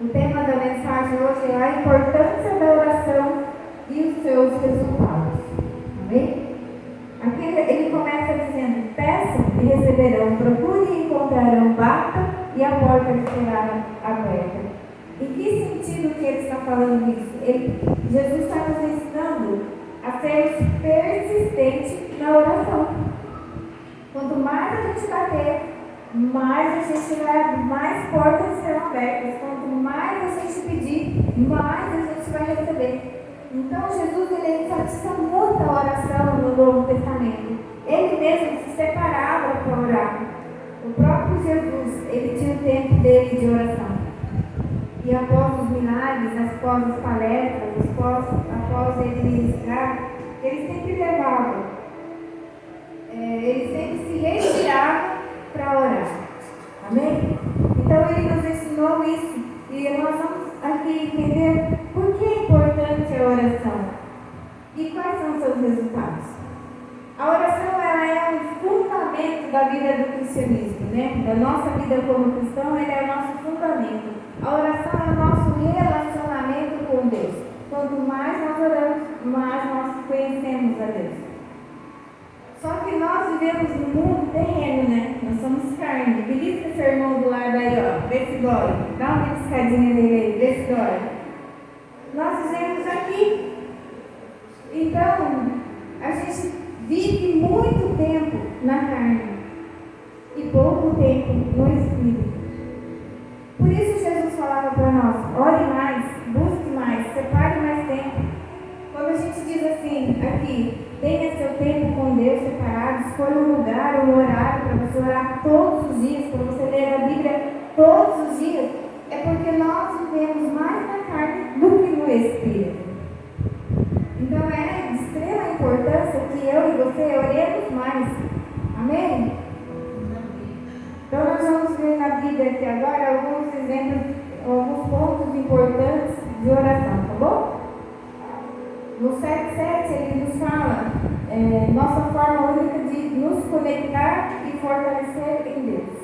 O tema da mensagem hoje é a importância da oração e os seus resultados. Amém? Aqui ele começa dizendo: peçam e receberão, procurem e encontrarão, batam e a porta lhes será aberta. Em que sentido que ele está falando isso? Jesus está nos ensinando a ser persistente na oração. Quanto mais a gente bater, mais a gente vai abrir, mais portas serão abertas. Quanto mais a gente pedir, mais a gente vai receber. Então Jesus ele enfatiza muito a oração no Novo Testamento. Ele mesmo se separava para orar. O próprio Jesus, ele tinha o tempo dele de oração. E após os milagres, após as palestras, após ele ministrar, ele sempre levava, ele sempre se retirava para orar. Amém? Então ele nos ensinou isso. E nós vamos aqui entender por que é importante a oração. E quais são os seus resultados. A oração ela é um fundamento da vida do cristianismo, né? Da nossa vida como cristão, ela é o nosso fundamento. A oração é o nosso relacionamento com Deus. Quanto mais nós oramos, mais nós conhecemos a Deus. Só que nós vivemos num mundo terreno, né? Nós somos carne. Belisca esse irmão do lado aí, ó. Vê se dói. Dá uma beliscadinha nele aí, vê se dói. Nós vivemos aqui. Então, a gente vive muito tempo na carne e pouco tempo no Espírito. Por isso Jesus falava para nós: ore mais, busque mais, separe mais tempo. Quando a gente diz assim, aqui, tenha seu tempo com Deus separado, escolha um lugar, um horário para você orar todos os dias, para você ler a Bíblia todos os dias, é porque nós vivemos mais na carne do que no Espírito. Então é de extrema importância que eu e você oremos mais. Amém? Então nós vamos ver na Bíblia aqui agora alguns exemplos, alguns pontos importantes de oração, tá bom? No 7,7 ele nos fala nossa forma única de nos conectar e fortalecer em Deus.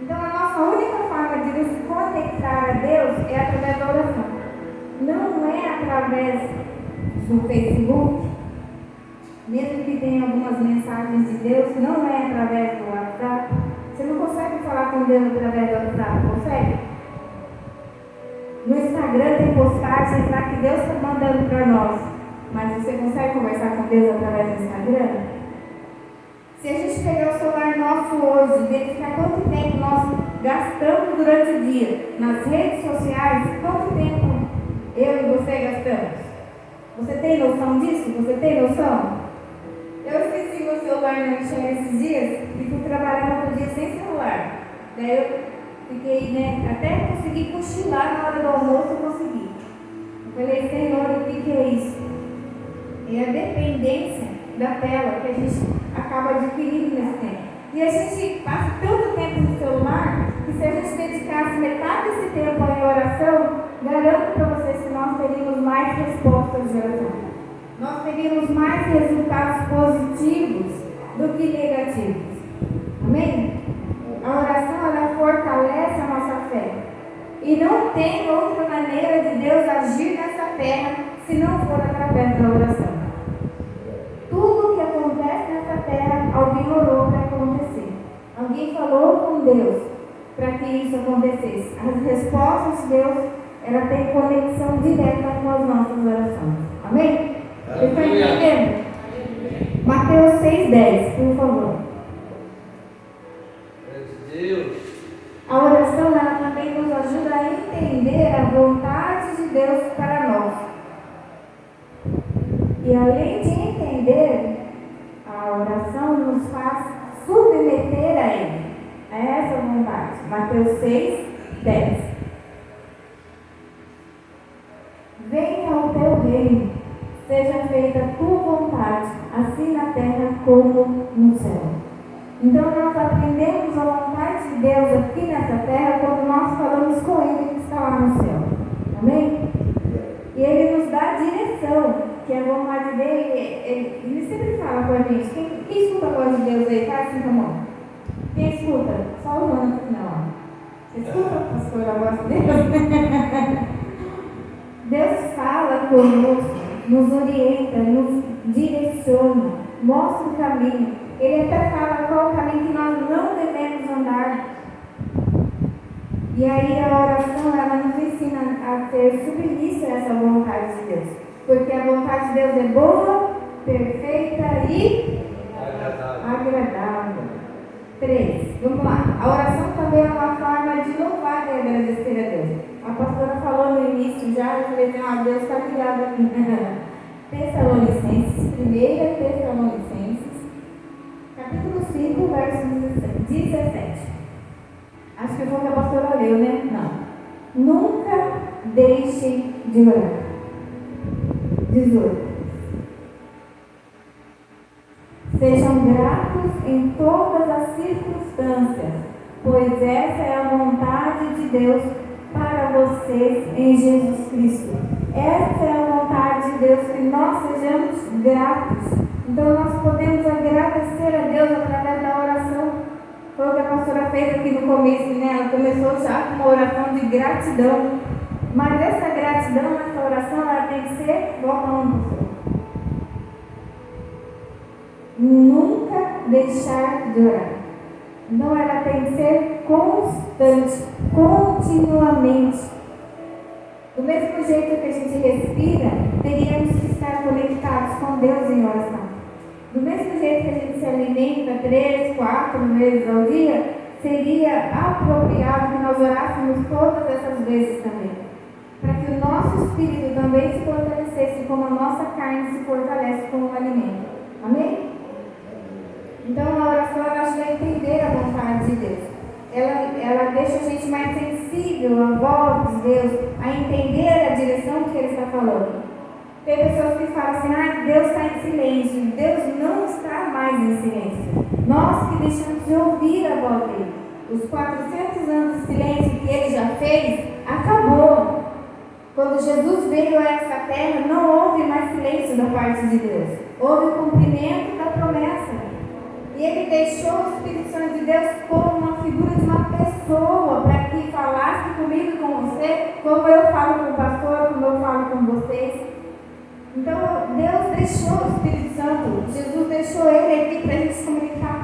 Então a nossa única forma de nos conectar a Deus é através da oração. Não é através do Facebook, mesmo que tenha algumas mensagens de Deus, não é através do WhatsApp. Você não consegue falar com Deus através do WhatsApp, consegue? No Instagram tem postagens lá que Deus está mandando para nós, mas você consegue conversar com Deus através do Instagram? Se a gente pegar o celular nosso hoje, verificar quanto tempo nós gastamos durante o dia nas redes sociais, quanto tempo eu e você gastamos? Você tem noção disso? Você tem noção? Eu esqueci meu celular na lancheira esses dias e fui trabalhar no dia sem celular. Daí eu fiquei, até consegui cochilar na hora do almoço, eu consegui. Eu falei: Senhor, o que é isso? É a dependência da tela que a gente acaba adquirindo nesse tempo. E a gente passa tanto tempo no celular que se a gente dedicasse metade desse tempo em oração, garanto para vocês que nós teríamos mais respostas de oração. Nós teríamos mais resultados positivos do que negativos. Amém? A oração ela fortalece a nossa fé. E não tem outra maneira de Deus agir nessa terra se não for através da oração. Tudo que acontece nessa terra, alguém orou para acontecer. Alguém falou com Deus para que isso acontecesse. As respostas de Deus, ela tem conexão direta com as nossas orações. Amém? Você está entendendo? Mateus 6,10, por favor. Deus. A oração ela também nos ajuda a entender a vontade de Deus para nós. E além de entender, a oração nos faz submeter a Ele, a essa vontade. Mateus 6,10. Venha o teu reino, seja feita a tua vontade, assim na terra como no céu. Então nós aprendemos a vontade de Deus aqui nessa terra quando nós falamos com Ele que está lá no céu. Amém? E Ele nos dá a direção, que a vontade dele, ele sempre fala com a gente. Quem escuta a voz de Deus aí, faz assim com a mão. Quem escuta? Só o Jonas, não. Você escuta? pastora, a voz de Deus. Deus fala conosco, nos orienta, nos direciona, mostra o caminho. Ele até fala qual o caminho que nós não devemos andar. E aí a oração, ela nos ensina a ser submissa a essa vontade de Deus. Porque a vontade de Deus é boa, perfeita e agradável. 3. Vamos lá. A oração também é uma forma de louvar e agradecer a Deus. A pastora falou no início já, eu falei, Deus está ligado aqui. Tessalonicenses, 1 Tessalonicenses, capítulo 5, verso 17. Acho que foi o que a pastora leu, né? Não. Nunca deixem de orar. 18. Sejam gratos em todas as circunstâncias, pois essa é a vontade de Deus para vocês em Jesus Cristo. Essa é a vontade de Deus, que nós sejamos gratos. Então nós podemos agradecer a Deus através da oração. Foi o que a pastora fez aqui no começo, né? Ela começou já com uma oração de gratidão. Mas essa gratidão, essa oração, ela tem que ser, volta um pastor. Nunca deixar de orar. Então ela tem que ser constante, continuamente. Do mesmo jeito que a gente respira, teríamos que estar conectados com Deus em oração. Do mesmo jeito que a gente se alimenta 3, 4 vezes ao dia, seria apropriado que nós orássemos todas essas vezes também. Para que o nosso espírito também se fortalecesse, como a nossa carne se fortalece como um alimento. Amém? Então a oração, ela ajuda a entender a vontade de Deus. Ela deixa a gente mais sensível à voz de Deus, a entender a direção que Ele está falando. Tem pessoas que falam assim, Deus está em silêncio. Deus não está mais em silêncio. Nós que deixamos de ouvir a voz dele. Os 400 anos de silêncio que Ele já fez, acabou. Quando Jesus veio a essa terra, não houve mais silêncio da parte de Deus. Houve o cumprimento da promessa. E Ele deixou o Espírito Santo de Deus como uma figura de uma pessoa, para que falasse comigo e com você, como eu falo com o pastor, como eu falo com vocês. Então, Deus deixou o Espírito Santo, Jesus deixou Ele aqui para a gente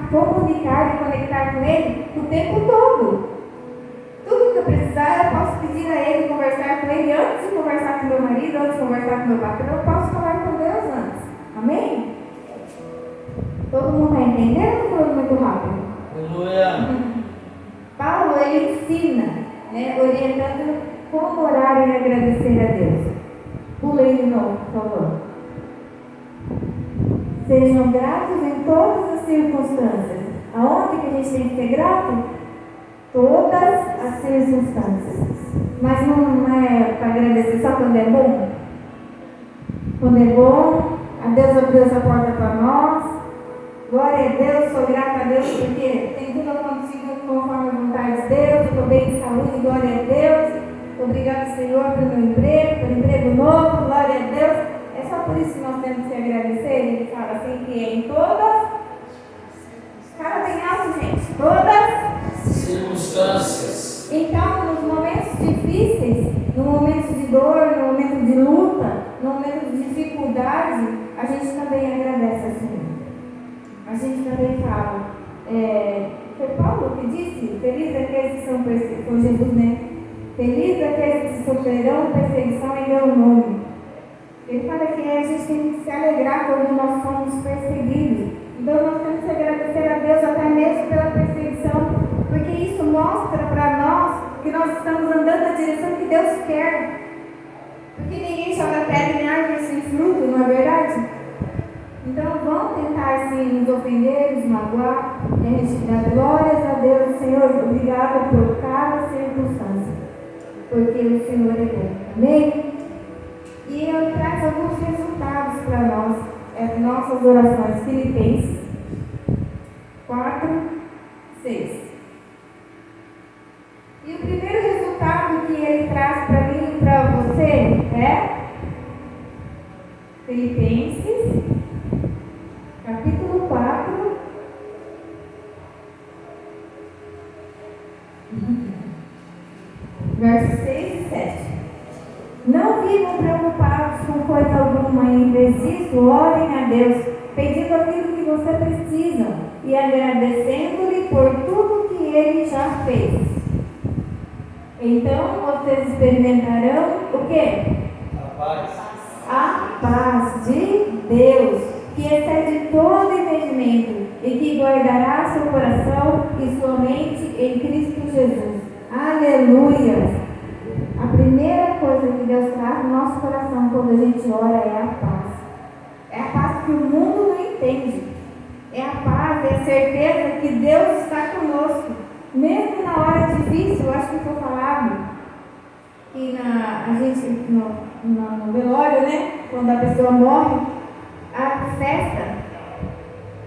comunicar e conectar com Ele o tempo todo. Tudo que eu precisar, eu posso pedir a Ele, conversar com Ele antes de conversar com meu marido, antes de conversar com meu patrão, eu posso falar com Deus antes. Amém? Todo mundo está entendendo ou foi muito rápido? Aleluia! Paulo, ele ensina, orientando como orar e agradecer a Deus. Pulei de novo, por favor. Sejam gratos em todas as circunstâncias. Aonde que a gente tem que ser grato? Todas as circunstâncias. Mas não é para agradecer só quando é bom? Quando é bom, a Deus abriu essa porta para nós. Glória a Deus, sou grata a Deus porque tem tudo acontecido conforme a vontade de Deus. Estou bem de saúde, glória a Deus. Obrigado, Senhor, pelo meu emprego, pelo emprego novo, glória a Deus. É só por isso que nós temos que agradecer. Ele fala assim que em todas, cara bem alto, gente, todas circunstâncias. Então, nos momentos difíceis, no momento de dor, no momento de luta, no momento de dificuldade, a gente também agradece ao Senhor. A gente também fala, foi Paulo que disse, feliz aqueles que são perseguidos, foi Jesus, né? Feliz aqueles que sofrerão perseguição em meu nome. Ele fala que a gente tem que se alegrar quando nós somos perseguidos. Então nós temos que agradecer a Deus até mesmo pela perseguição, porque isso mostra para nós que nós estamos andando na direção que Deus quer. Porque ninguém joga pedra em árvore sem fruto, não é verdade? Então vão tentar sim nos ofender, nos magoar, e a gente dá glórias a Deus, Senhor, obrigada por cada circunstância, porque o Senhor é bom. Amém? E eu trago alguns resultados para nós, nossas orações. Filipenses 4, 6. E o primeiro resultado que ele traz para mim e para você é Filipenses, capítulo 4. versos 6 e 7. Não vivam preocupados com coisa alguma, em vez disso, orem a Deus, pedindo aquilo que você precisa e agradecendo-lhe por tudo que Ele já fez. Então vocês experimentarão o quê? A paz. A paz de Deus, que excede todo entendimento e que guardará seu coração e sua mente em Cristo Jesus. Aleluia! A primeira coisa que Deus traz no nosso coração quando a gente ora é a paz. É a paz que o mundo não entende. É a paz, é a certeza que Deus está conosco. Mesmo na hora difícil, eu acho que foi falado que a gente, no velório, né? Quando a pessoa morre, a festa,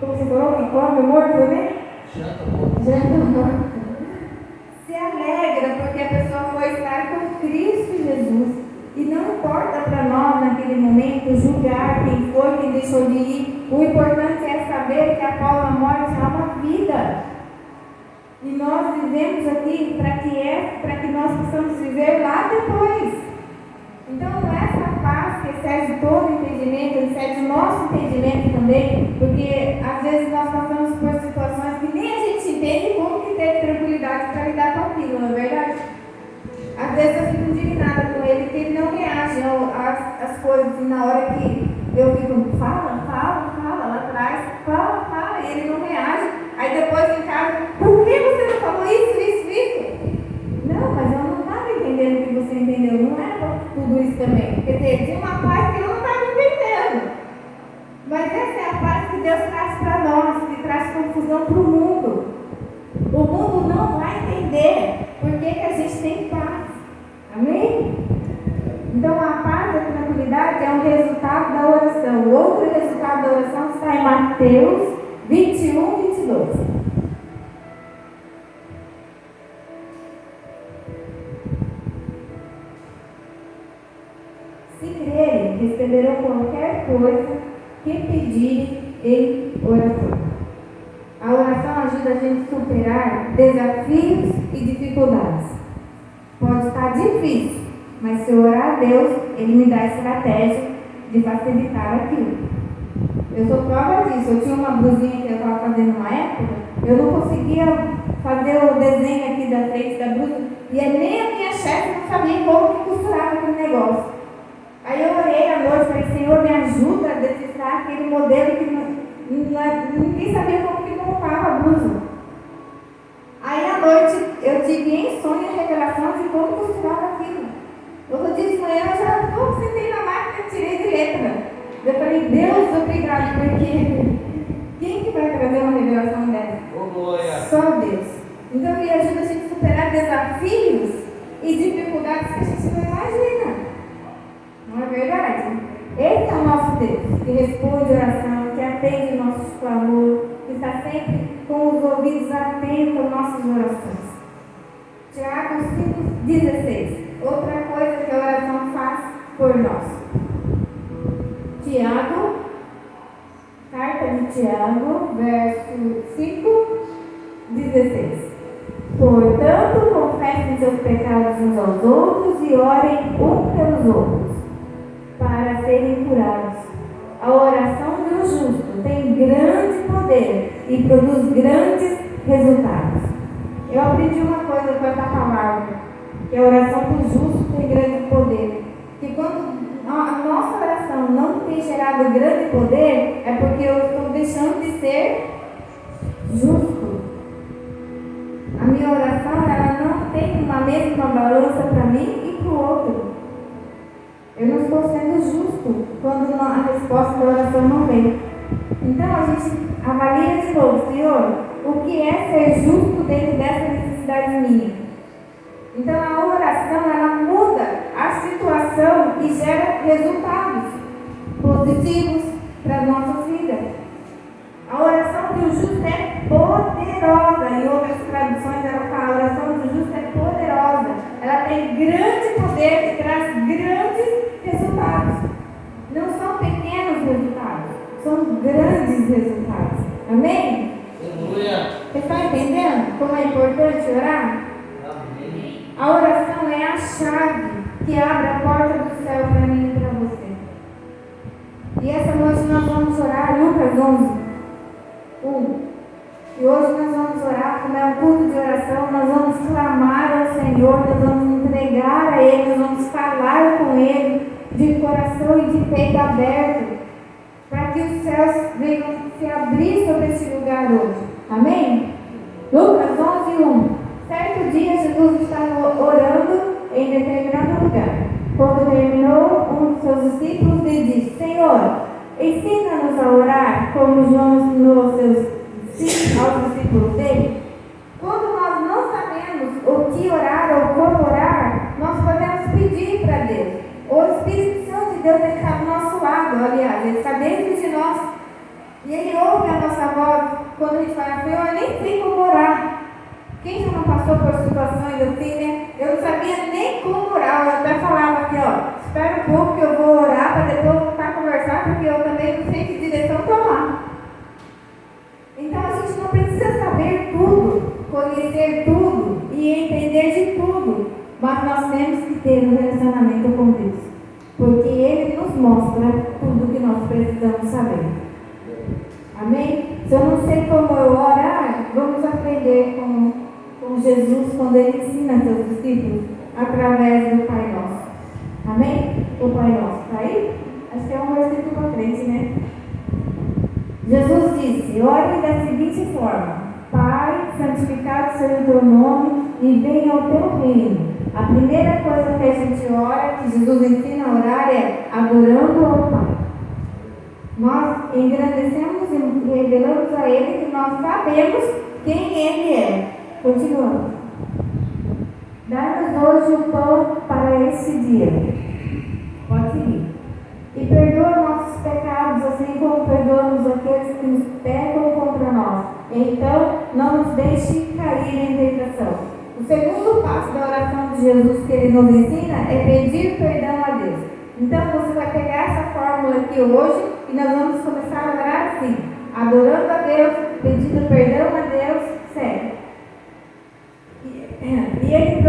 como você falou, que come morto, né? Janta morto. Se alegra porque a pessoa foi estar com Cristo Jesus. E não importa para nós, naquele momento, julgar quem foi, quem deixou de ir. O importante é saber que após a morte há uma vida. E nós vivemos aqui para que nós possamos viver lá depois. Então, essa paz que excede todo entendimento, excede o nosso entendimento também, porque às vezes nós passamos por situações que nem a gente entende como que ter tranquilidade para lidar com aquilo, não é verdade? Às vezes eu fico indignada com ele, que ele não reage às coisas, e na hora que eu fico, fala lá atrás, fala, e ele não reage. Aí depois em casa, por que você não falou isso? Não, mas eu não estava entendendo o que você entendeu, não era tudo isso também. Quer dizer, tinha uma paz que eu não estava entendendo. Mas essa é a paz que Deus traz para nós, que traz confusão para o mundo. O mundo não vai entender por que a gente tem paz. Amém? Então a paz e a tranquilidade é um resultado da oração. O outro resultado da oração está em Mateus 21, 22. Se crerem, receberão qualquer coisa que pedirem em oração. A oração ajuda a gente a superar desafios e dificuldades. Pode estar difícil, mas se eu orar a Deus, Ele me dá a estratégia de facilitar aquilo. Eu sou prova disso. Eu tinha uma blusinha que eu estava fazendo uma época, eu não conseguia fazer o desenho aqui da frente da blusa, e nem a minha chefe não sabia como que costurava aquele negócio. Aí eu orei à noite e falei, Senhor, me ajuda a decifrar aquele modelo que ninguém sabia como que montava a blusa. Aí à noite eu tive em sonho a revelação de como costurava aquilo. Outro dia de manhã eu já sentei na máquina e tirei de letra. Eu falei, Deus, obrigado, porque quem que vai trazer uma revelação dessa? Só Deus. Então Ele ajuda a gente a superar desafios e dificuldades que a gente não imagina. Não é verdade? Esse é o nosso Deus, que responde oração, que atende o nosso clamor, que está sempre com os ouvidos atentos às nossas orações. Tiago 5,16. Outra coisa que a oração faz por nós. Tiago, carta de Tiago, verso 5,16. Portanto, confessem seus pecados uns aos outros e orem um pelos outros, para serem curados. A oração do justo tem grande poder e produz grandes resultados. Eu aprendi uma coisa com essa palavra, que a oração do justo tem grande poder. Que quando a nossa oração não tem gerado grande poder, é porque eu estou deixando de ser justo. A minha oração, ela não tem uma mesma balança para mim e para o outro. Eu não estou sendo justo quando a resposta da oração não vem. Então a gente avalia de novo, Senhor, o que é ser justo dentro dessa necessidade minha? Então a oração, ela muda a situação e gera resultados positivos para as nossas vidas. A oração do justo é poderosa. Em outras traduções ela fala, a oração do justo é poderosa. Ela tem grande poder e traz grandes resultados. Não são pequenos resultados, são grandes resultados. Amém? Aleluia. Você está entendendo como é importante orar? Amém. A oração é chave que abre a porta do céu para mim e para você. E essa noite nós vamos orar, Lucas 11, 1. E hoje nós vamos orar, como é um culto de oração, nós vamos clamar ao Senhor, nós vamos entregar a Ele, nós vamos falar com Ele de coração e de peito aberto, para que os céus venham se abrir sobre esse lugar hoje. Amém? Lucas 11, 1. Certo dia Jesus estava orando em determinado lugar. Quando terminou, um dos seus discípulos lhe disse: Senhor, ensina-nos a orar como João ensinou aos discípulos dele. Quando nós não sabemos o que orar ou como orar, nós podemos pedir para Deus. O Espírito Santo de Deus está do nosso lado, aliás, Ele está dentro de nós. E Ele ouve a nossa voz quando a gente fala: Senhor, eu nem sei como orar. Quem já não passou por situações assim, né? Eu não sabia nem como orar. Eu até falava assim, espera um pouco que eu vou orar para depois voltar a conversar, porque eu também não sei que direção tomar. Então a gente não precisa saber tudo, conhecer tudo e entender de tudo, mas nós temos que ter um relacionamento com Deus, porque Ele nos mostra tudo que nós precisamos saber. Amém? Se eu não sei como eu orar, vamos aprender com Jesus quando Ele ensina seus discípulos através do Pai Nosso. Amém? O Pai Nosso está aí? Acho que é um versículo para frente, né? Jesus disse: ore da seguinte forma: Pai, santificado seja o teu nome e venha o teu reino. A primeira coisa que a gente ora, que Jesus ensina a orar, é adorando ao Pai. Nós engrandecemos e revelamos a Ele que nós sabemos quem Ele é. Continuando. Dá-nos hoje o pão para esse dia. Pode seguir. E perdoa nossos pecados, assim como perdoamos aqueles que nos pecam contra nós. Então, não nos deixe cair em tentação. O segundo passo da oração de Jesus que Ele nos ensina é pedir perdão a Deus. Então, você vai pegar essa fórmula aqui hoje e nós vamos começar a orar assim: adorando a Deus, pedindo perdão a Deus, sério. E ele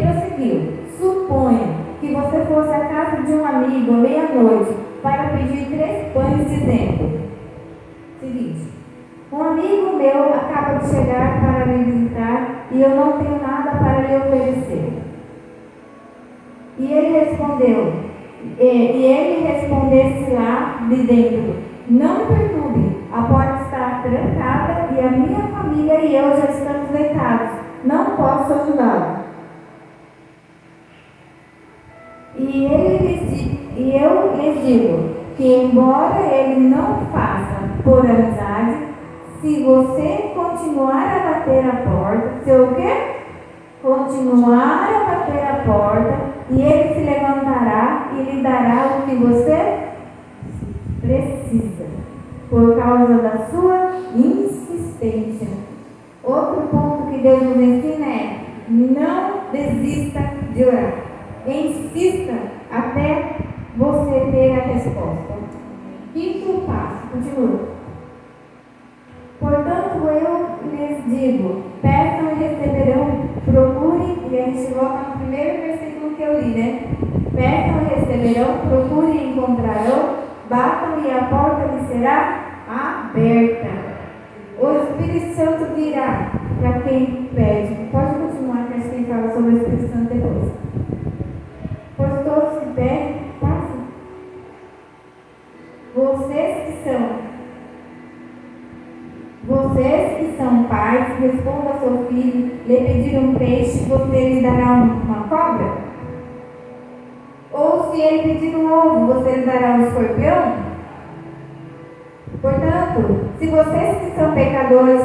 prosseguiu: suponha que você fosse à casa de um amigo à meia-noite para pedir 3 pães, dizendo: seguinte, um amigo meu acaba de chegar para me visitar e eu não tenho nada para lhe oferecer. E ele respondesse lá de dentro: não me perturbe, a porta está trancada e a minha família e eu já estamos deitados, não posso ajudá-lo. E eu lhes digo que, embora ele não faça por amizade, se você continuar a bater a porta, se o quê? Continuar a bater a porta, e ele se levantará e lhe dará o que você precisa, por causa da sua insistência. Outro ponto que Deus nos ensina é: não desista de orar. Insista até você ter a resposta. Quinto passo, continua. Portanto, eu lhes digo: peçam e receberão, procurem, e a gente volta no primeiro versículo que eu li, né? Peçam e receberão, procurem e encontrarão, batam e a porta lhes será aberta. O Espírito Santo virá para quem pede. Pode continuar, que acho que ele fala sobre o Espírito Santo depois. Pois todos que pedem, passam. Vocês que são pais, respondam ao seu filho: lhe pedir um peixe, você lhe dará uma cobra? Ou se ele pedir um ovo, você lhe dará um escorpião? Portanto, se vocês que são pecadores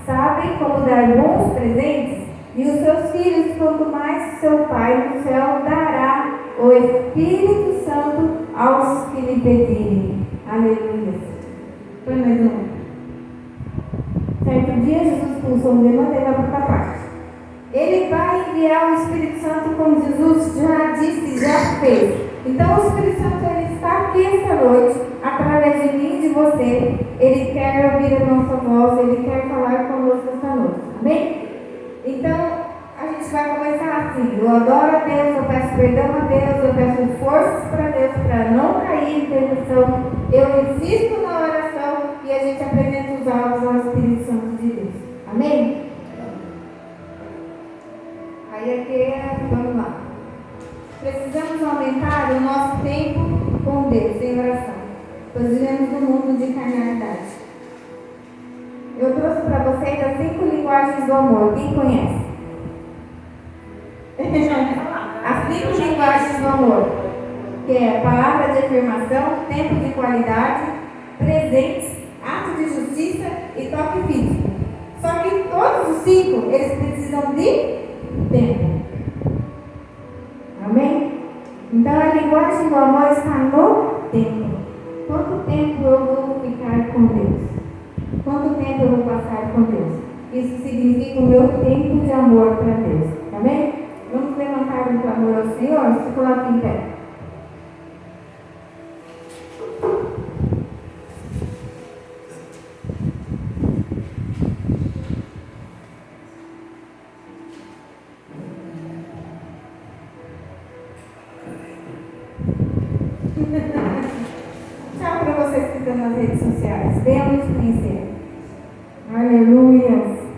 sabem como dar bons presentes, e os seus filhos, quanto mais seu Pai no céu dará o Espírito Santo aos que lhe pedirem. Aleluia. Foi mais um. Certo dia, Jesus expulsou um demônio e vai para outra parte. Ele vai enviar o Espírito Santo, como Jesus já disse, já fez. Então, o Espírito Santo ele está aqui esta noite, através de mim e de você. Ele quer ouvir a nossa voz, ele quer falar conosco esta noite. Amém? Então, a gente assim, eu adoro a Deus, eu peço perdão a Deus, eu peço forças para Deus para não cair em tentação, eu insisto na oração e a gente apresenta os alvos ao Espírito Santo de Deus. Amém? Aí aqui, vamos lá. Precisamos aumentar o nosso tempo com Deus em oração, pois vivemos num mundo de carnalidade. Eu trouxe para vocês as 5 linguagens do amor. Quem conhece? As 5 linguagens do amor, que é palavra de afirmação, tempo de qualidade, presentes, ato de justiça e toque físico. Só que todos os 5, eles precisam de tempo. Amém? Então a linguagem do amor está no tempo. Quanto tempo eu vou ficar com Deus? Quanto tempo eu vou passar com Deus? Isso significa o meu tempo de amor para Deus. Amém? Vamos levantar um clamor ao Senhor? Se coloque em pé. Tchau para vocês que estão nas redes sociais. Venham nos conhecer. Aleluia.